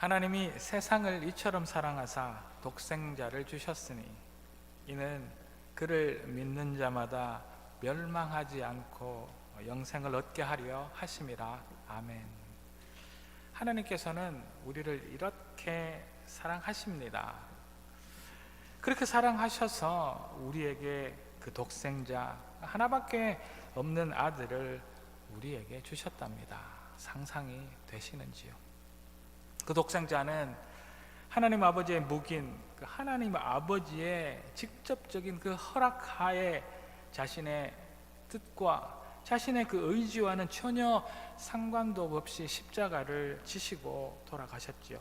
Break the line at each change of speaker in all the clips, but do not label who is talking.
하나님이 세상을 이처럼 사랑하사 독생자를 주셨으니 이는 그를 믿는 자마다 멸망하지 않고 영생을 얻게 하려 하심이라. 아멘. 하나님께서는 우리를 이렇게 사랑하십니다. 그렇게 사랑하셔서 우리에게 그 독생자 하나밖에 없는 아들을 우리에게 주셨답니다. 상상이 되시는지요? 그 독생자는 하나님 아버지의 묵인, 그 하나님 아버지의 직접적인 그 허락하에 자신의 뜻과 자신의 그 의지와는 전혀 상관도 없이 십자가를 지시고 돌아가셨지요.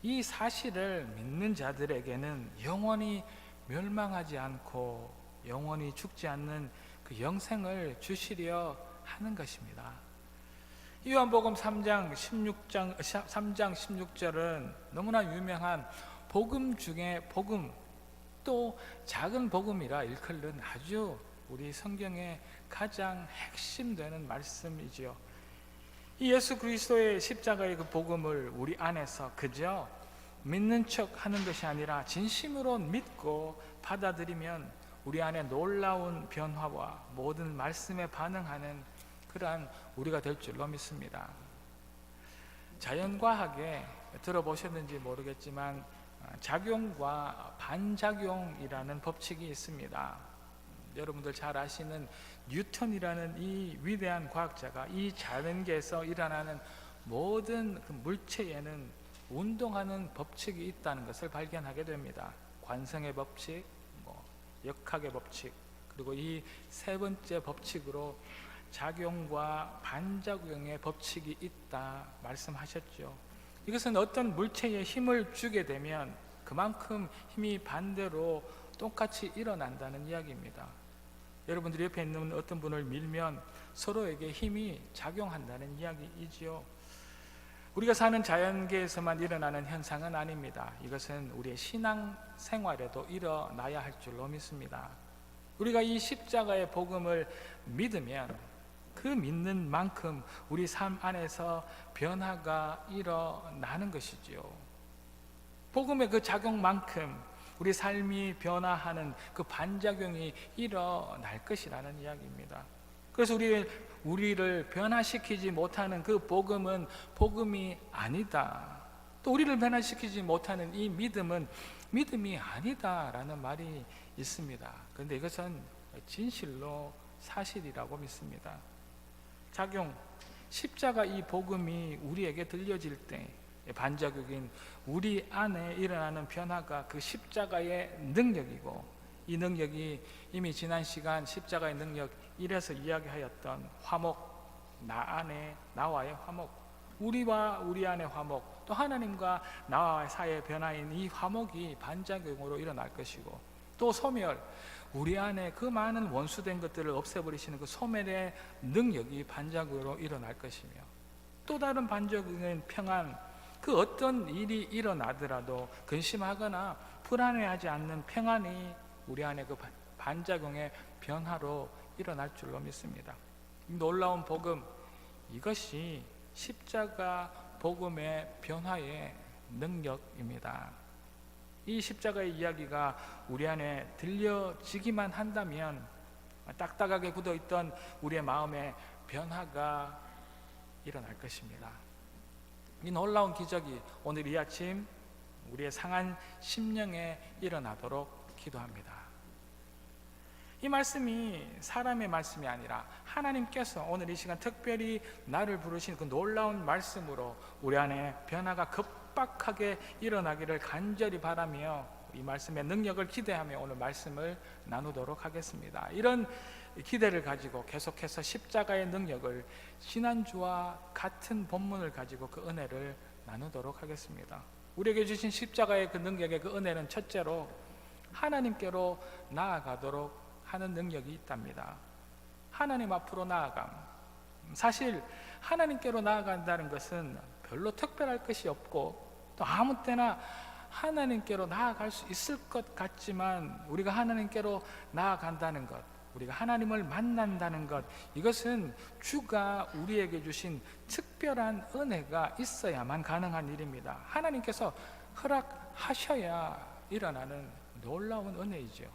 이 사실을 믿는 자들에게는 영원히 멸망하지 않고 영원히 죽지 않는 그 영생을 주시려 하는 것입니다. 요한복음 3장 16절은 너무나 유명한 복음 중에 복음, 또 작은 복음이라 일컬는 아주 우리 성경의 가장 핵심되는 말씀이지요. 이 예수 그리스도의 십자가의 그 복음을 우리 안에서 그저 믿는 척 하는 것이 아니라 진심으로 믿고 받아들이면 우리 안에 놀라운 변화와 모든 말씀에 반응하는 그러한 우리가 될 줄로 믿습니다. 자연과학에 들어보셨는지 모르겠지만 작용과 반작용이라는 법칙이 있습니다. 여러분들 잘 아시는 뉴턴이라는 이 위대한 과학자가 이 자연계에서 일어나는 모든 그 물체에는 운동하는 법칙이 있다는 것을 발견하게 됩니다. 관성의 법칙, 역학의 법칙, 그리고 이 세 번째 법칙으로 작용과 반작용의 법칙이 있다 말씀하셨죠. 이것은 어떤 물체에 힘을 주게 되면 그만큼 힘이 반대로 똑같이 일어난다는 이야기입니다. 여러분들이 옆에 있는 어떤 분을 밀면 서로에게 힘이 작용한다는 이야기이지요. 우리가 사는 자연계에서만 일어나는 현상은 아닙니다. 이것은 우리의 신앙 생활에도 일어나야 할 줄로 믿습니다. 우리가 이 십자가의 복음을 믿으면 그 믿는 만큼 우리 삶 안에서 변화가 일어나는 것이지요. 복음의 그 작용만큼 우리 삶이 변화하는 그 반작용이 일어날 것이라는 이야기입니다. 그래서 우리를 변화시키지 못하는 그 복음은 복음이 아니다. 또 우리를 변화시키지 못하는 이 믿음은 믿음이 아니다라는 말이 있습니다. 그런데 이것은 진실로 사실이라고 믿습니다. 작용, 십자가 이 복음이 우리에게 들려질 때 반작용인 우리 안에 일어나는 변화가 그 십자가의 능력이고, 이 능력이 이미 지난 시간 십자가의 능력 1에서 이야기하였던 화목, 나 안에 나와의 화목, 우리와 우리 안의 화목, 또 하나님과 나와 사이의 변화인 이 화목이 반작용으로 일어날 것이고, 또 소멸, 우리 안에 그 많은 원수된 것들을 없애버리시는 그 소멸의 능력이 반작용으로 일어날 것이며, 또 다른 반작용인 평안, 그 어떤 일이 일어나더라도 근심하거나 불안해하지 않는 평안이 우리 안에 그 반작용의 변화로 일어날 줄로 믿습니다. 놀라운 복음, 이것이 십자가 복음의 변화의 능력입니다. 이 십자가의 이야기가 우리 안에 들려지기만 한다면 딱딱하게 굳어있던 우리의 마음에 변화가 일어날 것입니다. 이 놀라운 기적이 오늘 이 아침 우리의 상한 심령에 일어나도록 기도합니다. 이 말씀이 사람의 말씀이 아니라 하나님께서 오늘 이 시간 특별히 나를 부르신 그 놀라운 말씀으로 우리 안에 변화가 급박하게 일어나기를 간절히 바라며 이 말씀의 능력을 기대하며 오늘 말씀을 나누도록 하겠습니다. 이런 기대를 가지고 계속해서 십자가의 능력을 지난주와 같은 본문을 가지고 그 은혜를 나누도록 하겠습니다. 우리에게 주신 십자가의 그 능력의 그 은혜는 첫째로 하나님께로 나아가도록 하는 능력이 있답니다. 하나님 앞으로 나아감. 사실 하나님께로 나아간다는 것은 별로 특별할 것이 없고, 또 아무 때나 하나님께로 나아갈 수 있을 것 같지만 우리가 하나님께로 나아간다는 것, 우리가 하나님을 만난다는 것, 이것은 주가 우리에게 주신 특별한 은혜가 있어야만 가능한 일입니다. 하나님께서 허락하셔야 일어나는 놀라운 은혜이죠.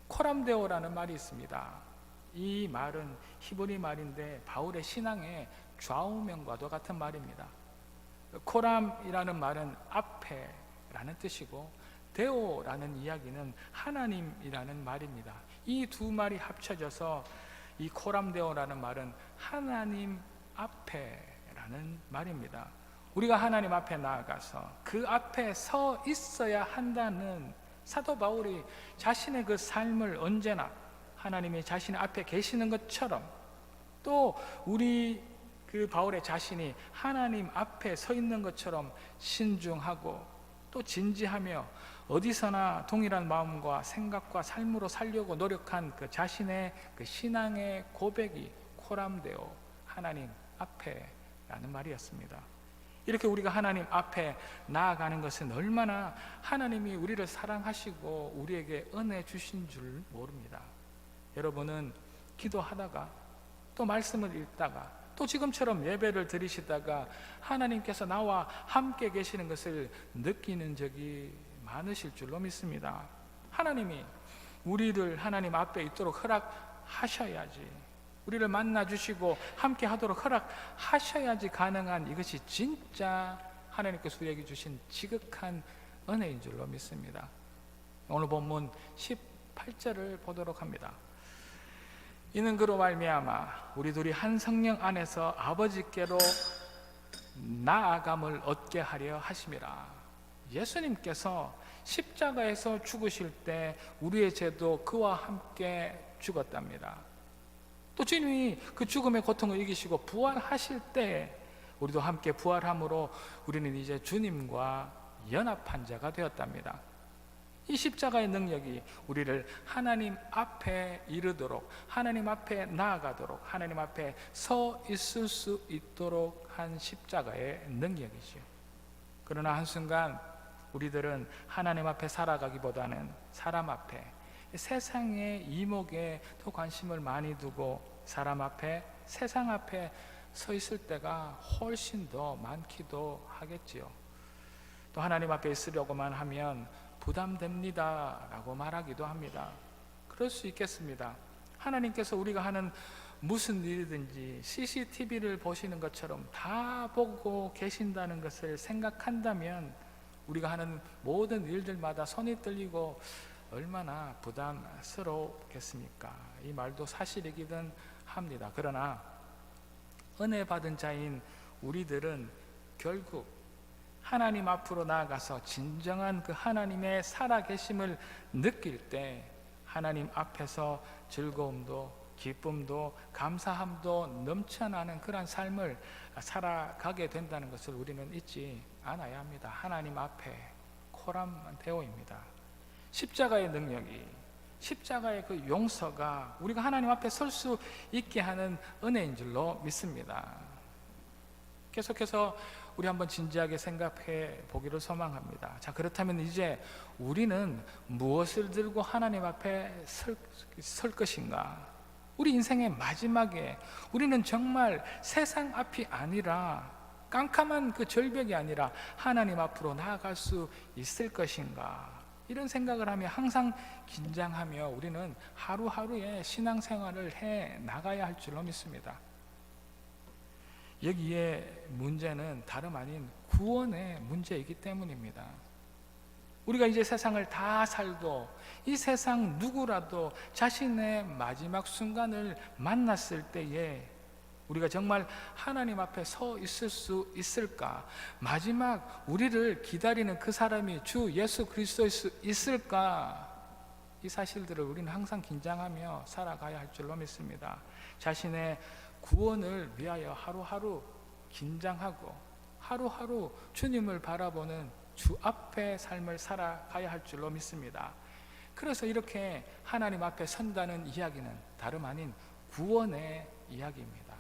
코람데오라는 말이 있습니다. 이 말은 히브리 말인데 바울의 신앙의 좌우명과도 같은 말입니다. 코람이라는 말은 앞에라는 뜻이고, 데오라는 이야기는 하나님이라는 말입니다. 이 두 말이 합쳐져서 이 코람데오라는 말은 하나님 앞에라는 말입니다. 우리가 하나님 앞에 나아가서 그 앞에 서 있어야 한다는 사도 바울이 자신의 그 삶을 언제나 하나님이 자신의 앞에 계시는 것처럼, 또 우리 그 바울의 자신이 하나님 앞에 서 있는 것처럼 신중하고 또 진지하며 어디서나 동일한 마음과 생각과 삶으로 살려고 노력한 그 자신의 그 신앙의 고백이 코람데오, 하나님 앞에라는 말이었습니다. 이렇게 우리가 하나님 앞에 나아가는 것은 얼마나 하나님이 우리를 사랑하시고 우리에게 은혜 주신 줄 모릅니다. 여러분은 기도하다가 또 말씀을 읽다가 또 지금처럼 예배를 드리시다가 하나님께서 나와 함께 계시는 것을 느끼는 적이 많으실 줄로 믿습니다. 하나님이 우리를 하나님 앞에 있도록 허락하셔야지, 우리를 만나주시고 함께 하도록 허락하셔야지 가능한, 이것이 진짜 하나님께서 우리에게 주신 지극한 은혜인 줄로 믿습니다. 오늘 본문 18절을 보도록 합니다. 이는 그로 말미암아 우리 둘이 한 성령 안에서 아버지께로 나아감을 얻게 하려 하심이라. 예수님께서 십자가에서 죽으실 때 우리의 죄도 그와 함께 죽었답니다. 또 주님이 그 죽음의 고통을 이기시고 부활하실 때 우리도 함께 부활함으로 우리는 이제 주님과 연합한 자가 되었답니다. 이 십자가의 능력이 우리를 하나님 앞에 이르도록, 하나님 앞에 나아가도록, 하나님 앞에 서 있을 수 있도록 한 십자가의 능력이죠. 그러나 한순간 우리들은 하나님 앞에 살아가기보다는 사람 앞에, 세상의 이목에 더 관심을 많이 두고 사람 앞에, 세상 앞에 서 있을 때가 훨씬 더 많기도 하겠지요. 또 하나님 앞에 있으려고만 하면 부담됩니다 라고 말하기도 합니다. 그럴 수 있겠습니다. 하나님께서 우리가 하는 무슨 일이든지 CCTV를 보시는 것처럼 다 보고 계신다는 것을 생각한다면 우리가 하는 모든 일들마다 손이 떨리고 얼마나 부담스럽겠습니까? 이 말도 사실이기는 합니다. 그러나 은혜 받은 자인 우리들은 결국 하나님 앞으로 나아가서 진정한 그 하나님의 살아계심을 느낄 때 하나님 앞에서 즐거움도 기쁨도 감사함도 넘쳐나는 그런 삶을 살아가게 된다는 것을 우리는 잊지 않아야 합니다. 하나님 앞에 코람데오입니다. 십자가의 능력이, 십자가의 그 용서가 우리가 하나님 앞에 설 수 있게 하는 은혜인 줄로 믿습니다. 계속해서 우리 한번 진지하게 생각해 보기를 소망합니다. 자, 그렇다면 이제 우리는 무엇을 들고 하나님 앞에 설 것인가? 우리 인생의 마지막에 우리는 정말 세상 앞이 아니라, 깜깜한 그 절벽이 아니라 하나님 앞으로 나아갈 수 있을 것인가? 이런 생각을 하며 항상 긴장하며 우리는 하루하루의 신앙생활을 해 나가야 할 줄로 믿습니다. 여기에 문제는 다름 아닌 구원의 문제이기 때문입니다. 우리가 이제 세상을 다 살도 이 세상 누구라도 자신의 마지막 순간을 만났을 때에 우리가 정말 하나님 앞에 서 있을 수 있을까? 마지막 우리를 기다리는 그 사람이 주 예수 그리스도일 수 있을까? 이 사실들을 우리는 항상 긴장하며 살아가야 할 줄로 믿습니다. 자신의 구원을 위하여 하루하루 긴장하고 하루하루 주님을 바라보는 주 앞에 삶을 살아가야 할 줄로 믿습니다. 그래서 이렇게 하나님 앞에 선다는 이야기는 다름 아닌 구원의 이야기입니다.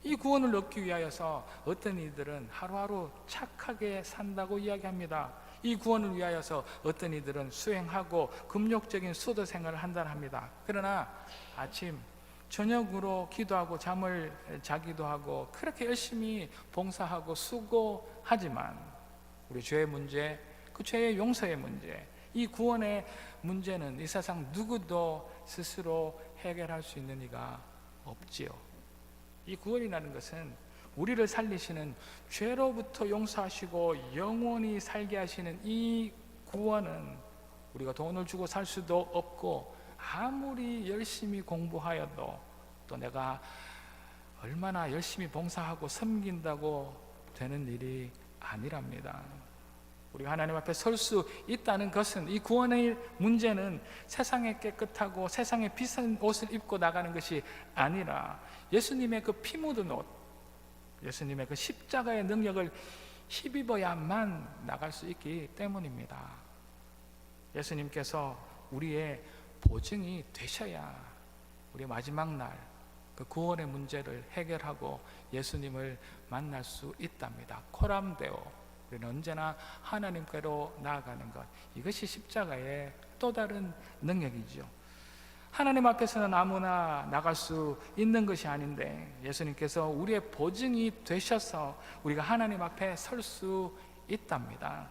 이 구원을 얻기 위하여서 어떤 이들은 하루하루 착하게 산다고 이야기합니다. 이 구원을 위하여서 어떤 이들은 수행하고 금욕적인 수도 생활을 한다 합니다. 그러나 아침 저녁으로 기도하고 잠을 자기도 하고 그렇게 열심히 봉사하고 수고하지만 우리 죄의 문제, 그 죄의 용서의 문제, 이 구원의 문제는 이 세상 누구도 스스로 해결할 수 있는 이가 없지요. 이 구원이라는 것은 우리를 살리시는, 죄로부터 용서하시고 영원히 살게 하시는 이 구원은 우리가 돈을 주고 살 수도 없고, 아무리 열심히 공부하여도, 또 내가 얼마나 열심히 봉사하고 섬긴다고 되는 일이 아니랍니다. 우리가 하나님 앞에 설 수 있다는 것은, 이 구원의 문제는 세상에 깨끗하고 세상에 비싼 옷을 입고 나가는 것이 아니라 예수님의 그 피 묻은 옷, 예수님의 그 십자가의 능력을 힘입어야만 나갈 수 있기 때문입니다. 예수님께서 우리의 보증이 되셔야 우리 마지막 날 그 구원의 문제를 해결하고 예수님을 만날 수 있답니다. 코람데오, 우리는 언제나 하나님께로 나아가는 것, 이것이 십자가의 또 다른 능력이죠. 하나님 앞에서는 아무나 나갈 수 있는 것이 아닌데 예수님께서 우리의 보증이 되셔서 우리가 하나님 앞에 설 수 있답니다.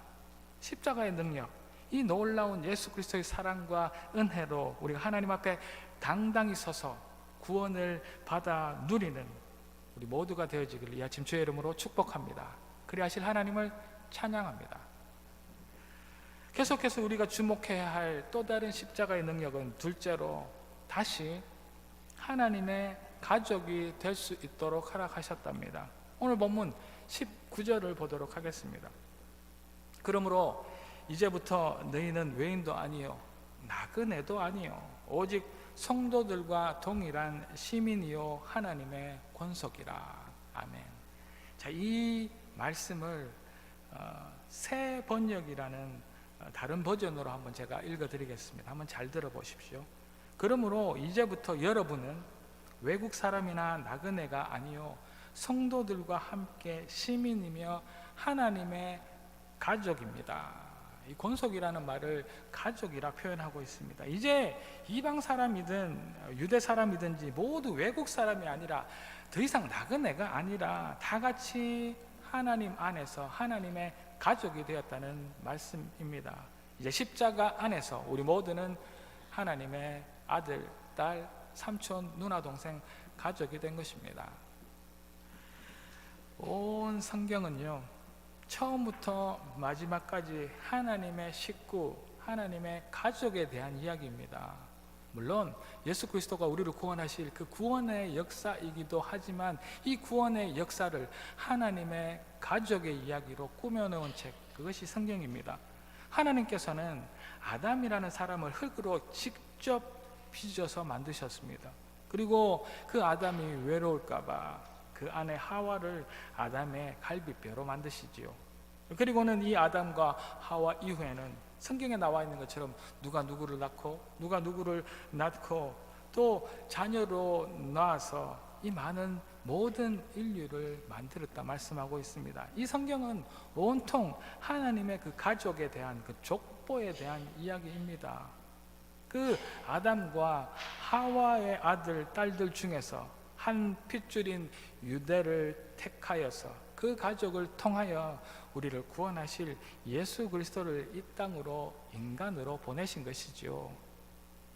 십자가의 능력, 이 놀라운 예수 그리스도의 사랑과 은혜로 우리가 하나님 앞에 당당히 서서 구원을 받아 누리는 우리 모두가 되어지기를 이 아침 주의 이름으로 축복합니다. 그리하실 하나님을 찬양합니다. 계속해서 우리가 주목해야 할 또 다른 십자가의 능력은, 둘째로 다시 하나님의 가족이 될 수 있도록 허락하셨답니다. 오늘 본문 19절을 보도록 하겠습니다. 그러므로 이제부터 너희는 외인도 아니요 나그네도 아니요 오직 성도들과 동일한 시민이요 하나님의 권속이라. 아멘. 자, 이 말씀을 새 번역이라는 다른 버전으로 한번 제가 읽어드리겠습니다. 한번 잘 들어보십시오. 그러므로 이제부터 여러분은 외국 사람이나 나그네가 아니요 성도들과 함께 시민이며 하나님의 가족입니다. 이 권속이라는 말을 가족이라 표현하고 있습니다. 이제 이방 사람이든 유대 사람이든지 모두 외국 사람이 아니라 더 이상 나그네가 아니라 다 같이 하나님 안에서 하나님의 가족이 되었다는 말씀입니다. 이제 십자가 안에서 우리 모두는 하나님의 아들, 딸, 삼촌, 누나, 동생, 가족이 된 것입니다. 온 성경은요, 처음부터 마지막까지 하나님의 식구, 하나님의 가족에 대한 이야기입니다. 물론 예수 그리스도가 우리를 구원하실 그 구원의 역사이기도 하지만, 이 구원의 역사를 하나님의 가족의 이야기로 꾸며놓은 책, 그것이 성경입니다. 하나님께서는 아담이라는 사람을 흙으로 직접 빚어서 만드셨습니다. 그리고 그 아담이 외로울까봐 그 아내 하와를 아담의 갈비뼈로 만드시지요. 그리고는 이 아담과 하와 이후에는 성경에 나와 있는 것처럼 누가 누구를 낳고 누가 누구를 낳고 또 자녀로 낳아서 이 많은 모든 인류를 만들었다 말씀하고 있습니다. 이 성경은 온통 하나님의 그 가족에 대한 그 족보에 대한 이야기입니다. 그 아담과 하와의 아들, 딸들 중에서 한 핏줄인 유대를 택하여서 그 가족을 통하여 우리를 구원하실 예수 그리스도를 이 땅으로 인간으로 보내신 것이지요.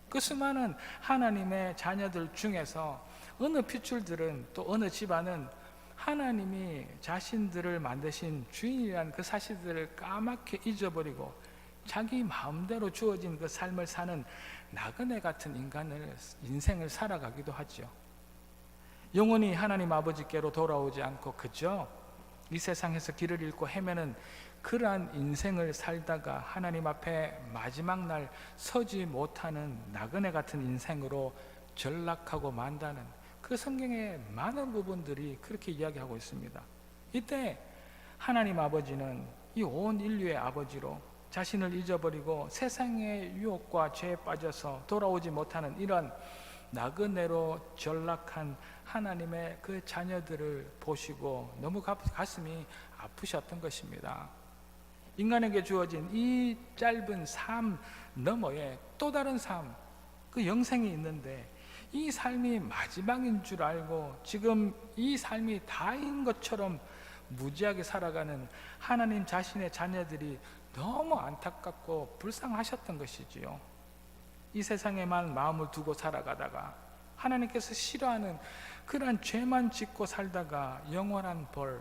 그 수많은 하나님의 자녀들 중에서 어느 핏줄들은, 또 어느 집안은 하나님이 자신들을 만드신 주인이라는 그 사실들을 까맣게 잊어버리고 자기 마음대로 주어진 그 삶을 사는 나그네 같은 인생을 살아가기도 하죠. 영원히 하나님 아버지께로 돌아오지 않고 그저 이 세상에서 길을 잃고 헤매는 그러한 인생을 살다가 하나님 앞에 마지막 날 서지 못하는 나그네 같은 인생으로 전락하고 만다는 그 성경의 많은 부분들이 그렇게 이야기하고 있습니다. 이때 하나님 아버지는 이 온 인류의 아버지로 자신을 잊어버리고 세상의 유혹과 죄에 빠져서 돌아오지 못하는 이런 나그네로 전락한 하나님의 그 자녀들을 보시고 너무 가슴이 아프셨던 것입니다. 인간에게 주어진 이 짧은 삶 너머에 또 다른 삶, 그 영생이 있는데 이 삶이 마지막인 줄 알고 지금 이 삶이 다인 것처럼 무지하게 살아가는 하나님 자신의 자녀들이 너무 안타깝고 불쌍하셨던 것이지요. 이 세상에만 마음을 두고 살아가다가 하나님께서 싫어하는 그러한 죄만 짓고 살다가 영원한 벌,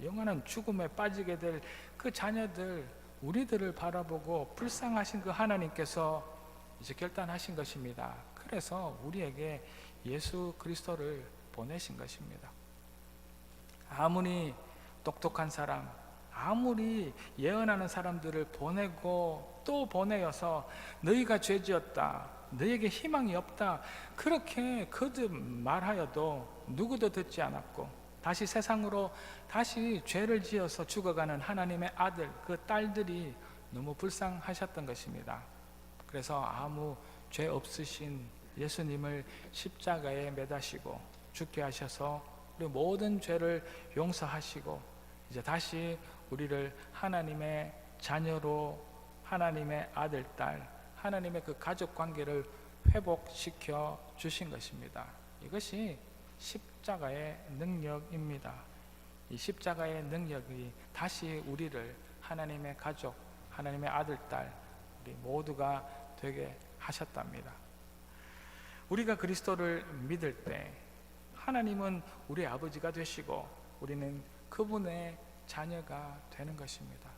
영원한 죽음에 빠지게 될 그 자녀들, 우리들을 바라보고 불쌍하신 그 하나님께서 이제 결단하신 것입니다. 그래서 우리에게 예수 그리스도를 보내신 것입니다. 아무리 똑똑한 사람, 아무리 예언하는 사람들을 보내고 또 보내어서 너희가 죄지었다, 너희에게 희망이 없다, 그렇게 거듭 말하여도 누구도 듣지 않았고 다시 세상으로 다시 죄를 지어서 죽어가는 하나님의 아들, 그 딸들이 너무 불쌍하셨던 것입니다. 그래서 아무 죄 없으신 예수님을 십자가에 매다시고 죽게 하셔서 우리 모든 죄를 용서하시고 이제 다시 우리를 하나님의 자녀로, 하나님의 아들, 딸, 하나님의 그 가족 관계를 회복시켜 주신 것입니다. 이것이 십자가의 능력입니다. 이 십자가의 능력이 다시 우리를 하나님의 가족, 하나님의 아들, 딸, 우리 모두가 되게 하셨답니다. 우리가 그리스도를 믿을 때 하나님은 우리 아버지가 되시고 우리는 그분의 자녀가 되는 것입니다.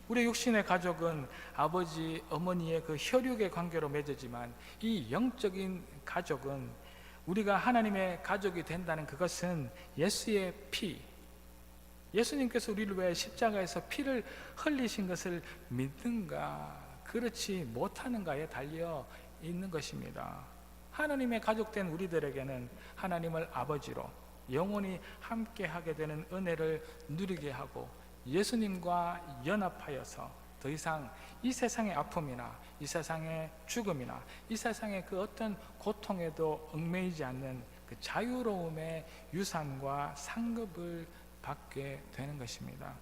우리 육신의 가족은 아버지, 어머니의 그 혈육의 관계로 맺어지만 이 영적인 가족은 우리가 하나님의 가족이 된다는 그것은 예수의 피, 예수님께서 우리를 위해 십자가에서 피를 흘리신 것을 믿는가 그렇지 못하는가에 달려 있는 것입니다. 하나님의 가족된 우리들에게는 하나님을 아버지로 영원히 함께하게 되는 은혜를 누리게 하고 예수님과 연합하여서 더 이상 이 세상의 아픔이나 이 세상의 죽음이나 이 세상의 그 어떤 고통에도 얽매이지 않는 그 자유로움의 유산과 상급을 받게 되는 것입니다.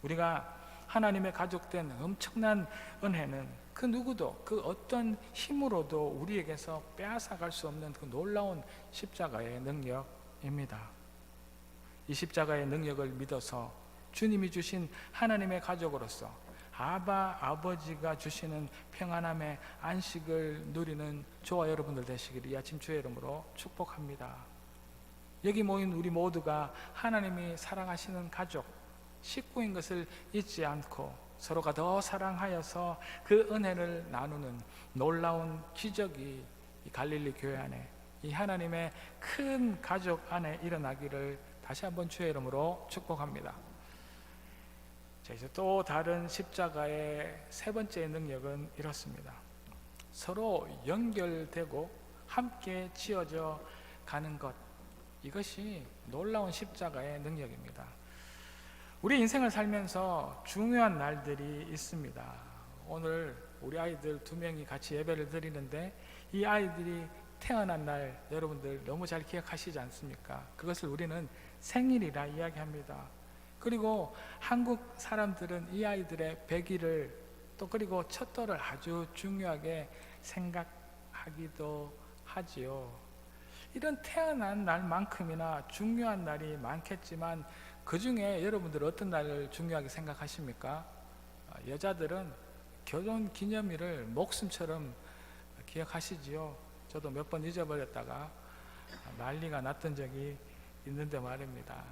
우리가 하나님의 가족된 엄청난 은혜는 그 누구도 그 어떤 힘으로도 우리에게서 빼앗아갈 수 없는 그 놀라운 십자가의 능력입니다. 이 십자가의 능력을 믿어서 주님이 주신 하나님의 가족으로서 아버지가 주시는 평안함의 안식을 누리는 저와 여러분들 되시기를 이 아침 주의 이름으로 축복합니다. 여기 모인 우리 모두가 하나님이 사랑하시는 가족, 식구인 것을 잊지 않고 서로가 더 사랑하여서 그 은혜를 나누는 놀라운 기적이 이 갈릴리 교회 안에, 이 하나님의 큰 가족 안에 일어나기를 다시 한번 주의 이름으로 축복합니다. 자, 이제 또 다른 십자가의 세 번째 능력은 이렇습니다. 서로 연결되고 함께 지어져 가는 것, 이것이 놀라운 십자가의 능력입니다. 우리 인생을 살면서 중요한 날들이 있습니다. 오늘 우리 아이들 2명이 같이 예배를 드리는데 이 아이들이 태어난 날 여러분들 너무 잘 기억하시지 않습니까? 그것을 우리는 생일이라 이야기합니다. 그리고 한국 사람들은 이 아이들의 100일을 또 그리고 첫돌을 아주 중요하게 생각하기도 하지요. 이런 태어난 날만큼이나 중요한 날이 많겠지만 그 중에 여러분들 어떤 날을 중요하게 생각하십니까? 여자들은 결혼 기념일을 목숨처럼 기억하시지요. 저도 몇 번 잊어버렸다가 난리가 났던 적이 있는데 말입니다.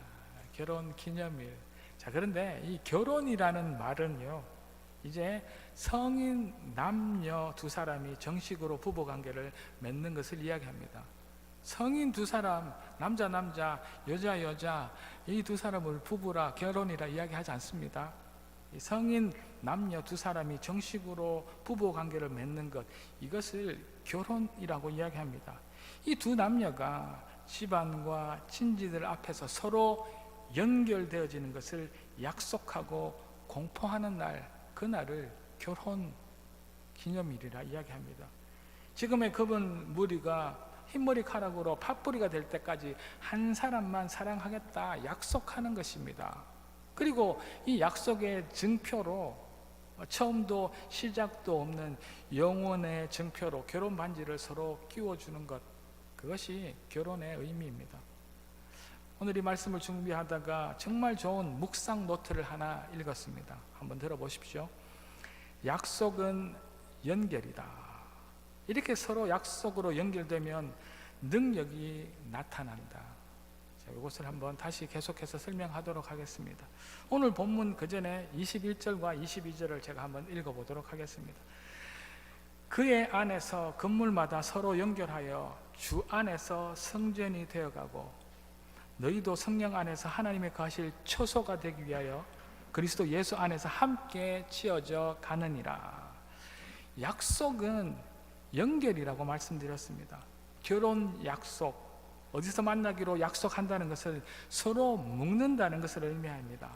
결혼 기념일. 자, 그런데 이 결혼이라는 말은요, 이제 성인 남녀 두 사람이 정식으로 부부 관계를 맺는 것을 이야기합니다. 성인 두 사람, 남자 여자 이 두 사람을 부부라 결혼이라 이야기하지 않습니다. 이 성인 남녀 두 사람이 정식으로 부부 관계를 맺는 것, 이것을 결혼이라고 이야기합니다. 이 두 남녀가 집안과 친지들 앞에서 서로 연결되어지는 것을 약속하고 공포하는 날, 그날을 결혼 기념일이라 이야기합니다. 지금의 그분 무리가 흰머리카락으로 팥뿌리가 될 때까지 한 사람만 사랑하겠다 약속하는 것입니다. 그리고 이 약속의 증표로 처음도 시작도 없는 영혼의 증표로 결혼 반지를 서로 끼워주는 것, 그것이 결혼의 의미입니다. 오늘 이 말씀을 준비하다가 정말 좋은 묵상 노트를 하나 읽었습니다. 한번 들어보십시오. 약속은 연결이다. 이렇게 서로 약속으로 연결되면 능력이 나타난다. 자, 이것을 한번 다시 계속해서 설명하도록 하겠습니다. 오늘 본문 그 전에 21절과 22절을 제가 한번 읽어보도록 하겠습니다. 그의 안에서 건물마다 서로 연결하여 주 안에서 성전이 되어가고 너희도 성령 안에서 하나님의 거하실 처소가 되기 위하여 그리스도 예수 안에서 함께 지어져 가느니라. 약속은 연결이라고 말씀드렸습니다. 결혼 약속, 어디서 만나기로 약속한다는 것을 서로 묶는다는 것을 의미합니다.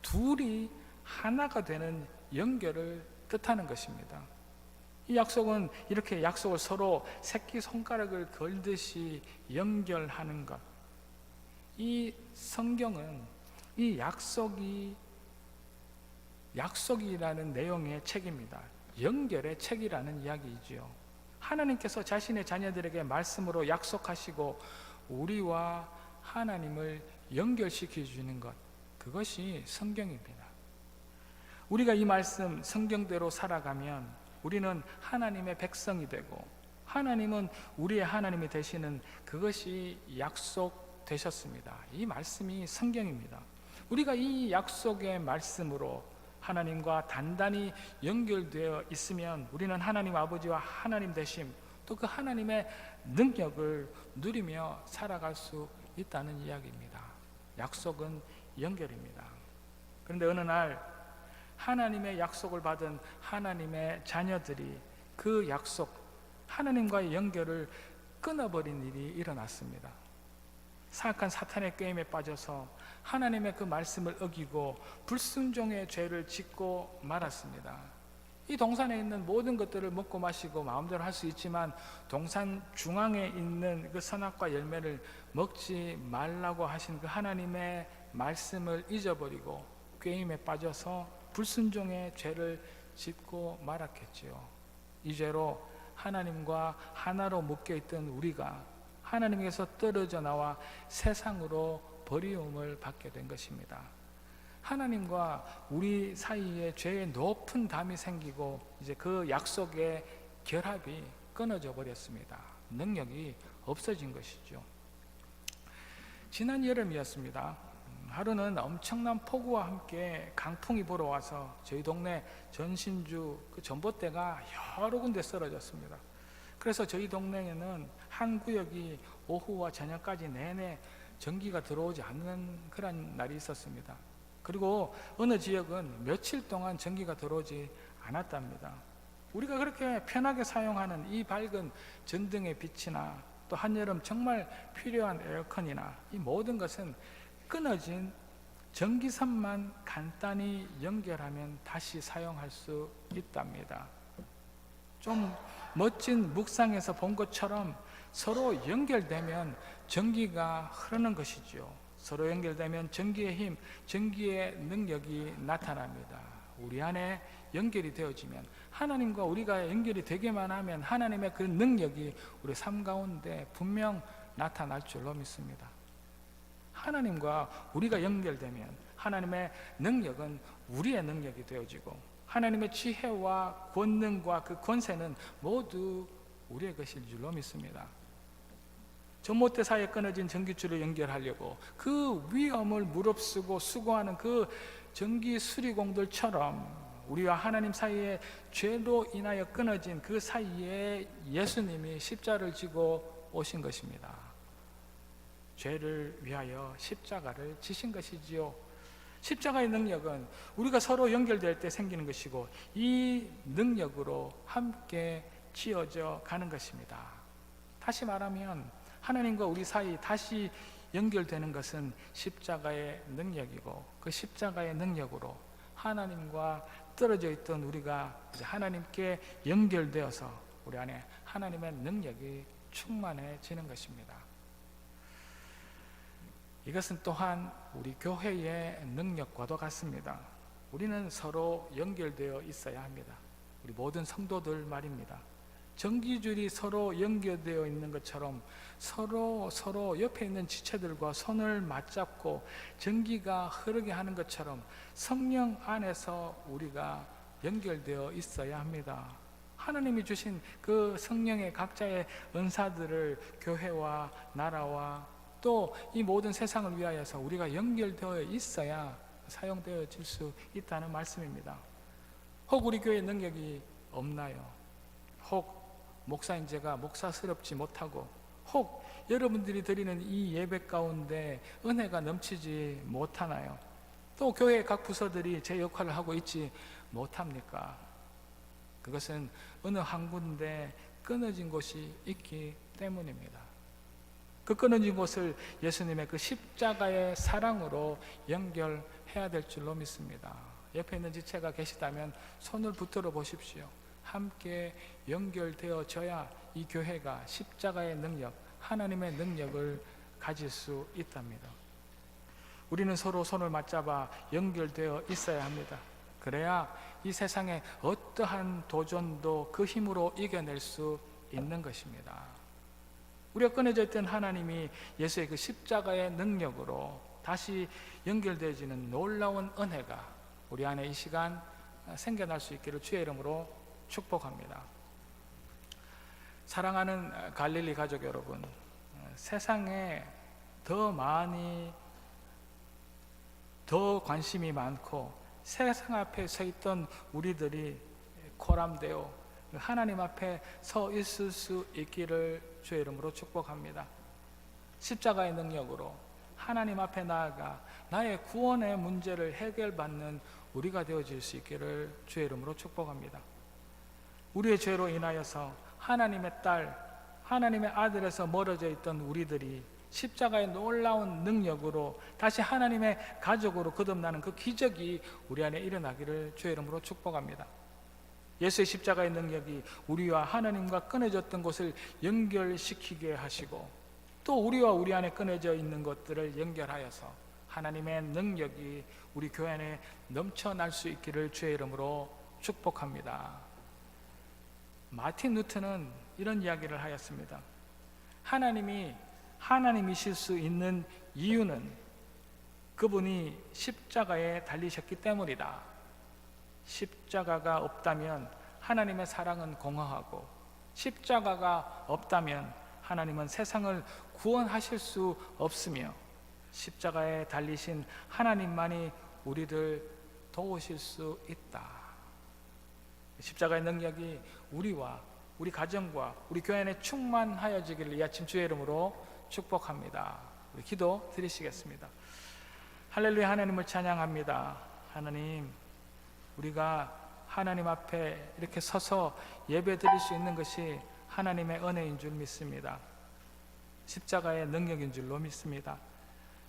둘이 하나가 되는 연결을 뜻하는 것입니다. 이 약속은 이렇게 약속을 서로 새끼손가락을 걸듯이 연결하는 것. 이 성경은 이 약속이라는 내용의 책입니다. 연결의 책이라는 이야기이지요. 하나님께서 자신의 자녀들에게 말씀으로 약속하시고 우리와 하나님을 연결시켜 주는 것, 그것이 성경입니다. 우리가 이 말씀 성경대로 살아가면 우리는 하나님의 백성이 되고 하나님은 우리의 하나님이 되시는 그것이 약속되셨습니다. 이 말씀이 성경입니다. 우리가 이 약속의 말씀으로 하나님과 단단히 연결되어 있으면 우리는 하나님 아버지와 하나님 되심, 또 그 하나님의 능력을 누리며 살아갈 수 있다는 이야기입니다. 약속은 연결입니다. 그런데 어느 날 하나님의 약속을 받은 하나님의 자녀들이 그 약속, 하나님과의 연결을 끊어버린 일이 일어났습니다. 사악한 사탄의 게임에 빠져서 하나님의 그 말씀을 어기고 불순종의 죄를 짓고 말았습니다. 이 동산에 있는 모든 것들을 먹고 마시고 마음대로 할 수 있지만 동산 중앙에 있는 그 선악과 열매를 먹지 말라고 하신 그 하나님의 말씀을 잊어버리고 게임에 빠져서 불순종의 죄를 짓고 말았겠지요. 이 죄로 하나님과 하나로 묶여있던 우리가 하나님께서 떨어져 나와 세상으로 버리움을 받게 된 것입니다. 하나님과 우리 사이에 죄의 높은 담이 생기고 이제 그 약속의 결합이 끊어져 버렸습니다. 능력이 없어진 것이죠. 지난 여름이었습니다. 하루는 엄청난 폭우와 함께 강풍이 불어와서 저희 동네 전신주 그 전봇대가 여러 군데 쓰러졌습니다. 그래서 저희 동네에는 한 구역이 오후와 저녁까지 내내 전기가 들어오지 않는 그런 날이 있었습니다. 그리고 어느 지역은 며칠 동안 전기가 들어오지 않았답니다. 우리가 그렇게 편하게 사용하는 이 밝은 전등의 빛이나 또 한여름 정말 필요한 에어컨이나 이 모든 것은 끊어진 전기선만 간단히 연결하면 다시 사용할 수 있답니다. 좀 멋진 묵상에서 본 것처럼 서로 연결되면 전기가 흐르는 것이죠. 서로 연결되면 전기의 힘, 전기의 능력이 나타납니다. 우리 안에 연결이 되어지면 하나님과 우리가 연결이 되게만 하면 하나님의 그 능력이 우리 삶 가운데 분명 나타날 줄로 믿습니다. 하나님과 우리가 연결되면 하나님의 능력은 우리의 능력이 되어지고 하나님의 지혜와 권능과 그 권세는 모두 우리의 것일 줄로 믿습니다. 전봇대 사이에 끊어진 전기줄을 연결하려고 그 위험을 무릅쓰고 수고하는 그 전기 수리공들처럼 우리와 하나님 사이에 죄로 인하여 끊어진 그 사이에 예수님이 십자가를 지고 오신 것입니다. 죄를 위하여 십자가를 지신 것이지요. 십자가의 능력은 우리가 서로 연결될 때 생기는 것이고 이 능력으로 함께 지어져 가는 것입니다. 다시 말하면 하나님과 우리 사이 다시 연결되는 것은 십자가의 능력이고 그 십자가의 능력으로 하나님과 떨어져 있던 우리가 이제 하나님께 연결되어서 우리 안에 하나님의 능력이 충만해지는 것입니다. 이것은 또한 우리 교회의 능력과도 같습니다. 우리는 서로 연결되어 있어야 합니다. 우리 모든 성도들 말입니다. 전기줄이 서로 연결되어 있는 것처럼 서로 옆에 있는 지체들과 손을 맞잡고 전기가 흐르게 하는 것처럼 성령 안에서 우리가 연결되어 있어야 합니다. 하나님이 주신 그 성령의 각자의 은사들을 교회와 나라와 또 이 모든 세상을 위하여서 우리가 연결되어 있어야 사용되어질 수 있다는 말씀입니다. 혹 우리 교회에 능력이 없나요? 혹 목사인 제가 목사스럽지 못하고, 혹 여러분들이 드리는 이 예배 가운데 은혜가 넘치지 못하나요? 또 교회의 각 부서들이 제 역할을 하고 있지 못합니까? 그것은 어느 한 군데 끊어진 곳이 있기 때문입니다. 그 끊어진 곳을 예수님의 그 십자가의 사랑으로 연결해야 될 줄로 믿습니다. 옆에 있는 지체가 계시다면 손을 붙들어 보십시오. 함께 연결되어져야 이 교회가 십자가의 능력, 하나님의 능력을 가질 수 있답니다. 우리는 서로 손을 맞잡아 연결되어 있어야 합니다. 그래야 이 세상의 어떠한 도전도 그 힘으로 이겨낼 수 있는 것입니다. 우리가 끊어져 있던 하나님이 예수의 그 십자가의 능력으로 다시 연결되어지는 놀라운 은혜가 우리 안에 이 시간 생겨날 수 있기를 주의 이름으로 축복합니다. 사랑하는 갈릴리 가족 여러분, 세상에 더 많이 더 관심이 많고 세상 앞에 서 있던 우리들이 코람되어 하나님 앞에 서 있을 수 있기를 주의 이름으로 축복합니다. 십자가의 능력으로 하나님 앞에 나아가 나의 구원의 문제를 해결받는 우리가 되어질 수 있기를 주의 이름으로 축복합니다. 우리의 죄로 인하여서 하나님의 딸, 하나님의 아들에서 멀어져 있던 우리들이 십자가의 놀라운 능력으로 다시 하나님의 가족으로 거듭나는 그 기적이 우리 안에 일어나기를 주의 이름으로 축복합니다. 예수의 십자가의 능력이 우리와 하나님과 끊어졌던 곳을 연결시키게 하시고 또 우리와 우리 안에 끊어져 있는 것들을 연결하여서 하나님의 능력이 우리 교회 안에 넘쳐날 수 있기를 주의 이름으로 축복합니다. 마틴 루터는 이런 이야기를 하였습니다. 하나님이실 수 있는 이유는 그분이 십자가에 달리셨기 때문이다. 십자가가 없다면 하나님의 사랑은 공허하고, 십자가가 없다면 하나님은 세상을 구원하실 수 없으며, 십자가에 달리신 하나님만이 우리를 도우실 수 있다. 십자가의 능력이 우리와 우리 가정과 우리 교회 안에 충만하여지기를 이 아침 주의 이름으로 축복합니다. 우리 기도 드리시겠습니다. 할렐루야. 하나님을 찬양합니다. 하나님, 우리가 하나님 앞에 이렇게 서서 예배 드릴 수 있는 것이 하나님의 은혜인 줄 믿습니다. 십자가의 능력인 줄로 믿습니다.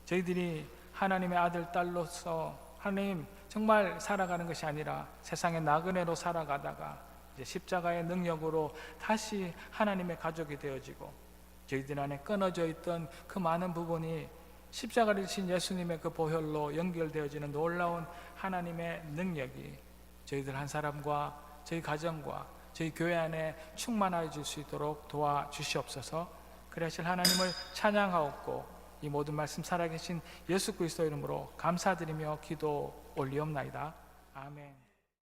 저희들이 하나님의 아들, 딸로서 하나님 정말 살아가는 것이 아니라 세상의 나그네로 살아가다가 이제 십자가의 능력으로 다시 하나님의 가족이 되어지고, 저희들 안에 끊어져 있던 그 많은 부분이 십자가를 지신 예수님의 그 보혈로 연결되어지는 놀라운 하나님의 능력이 저희들 한 사람과 저희 가정과 저희 교회 안에 충만해질 수 있도록 도와주시옵소서. 그러실 하나님을 찬양하옵고 이 모든 말씀 살아계신 예수 그리스도 이름으로 감사드리며 기도 올리옵나이다. 아멘.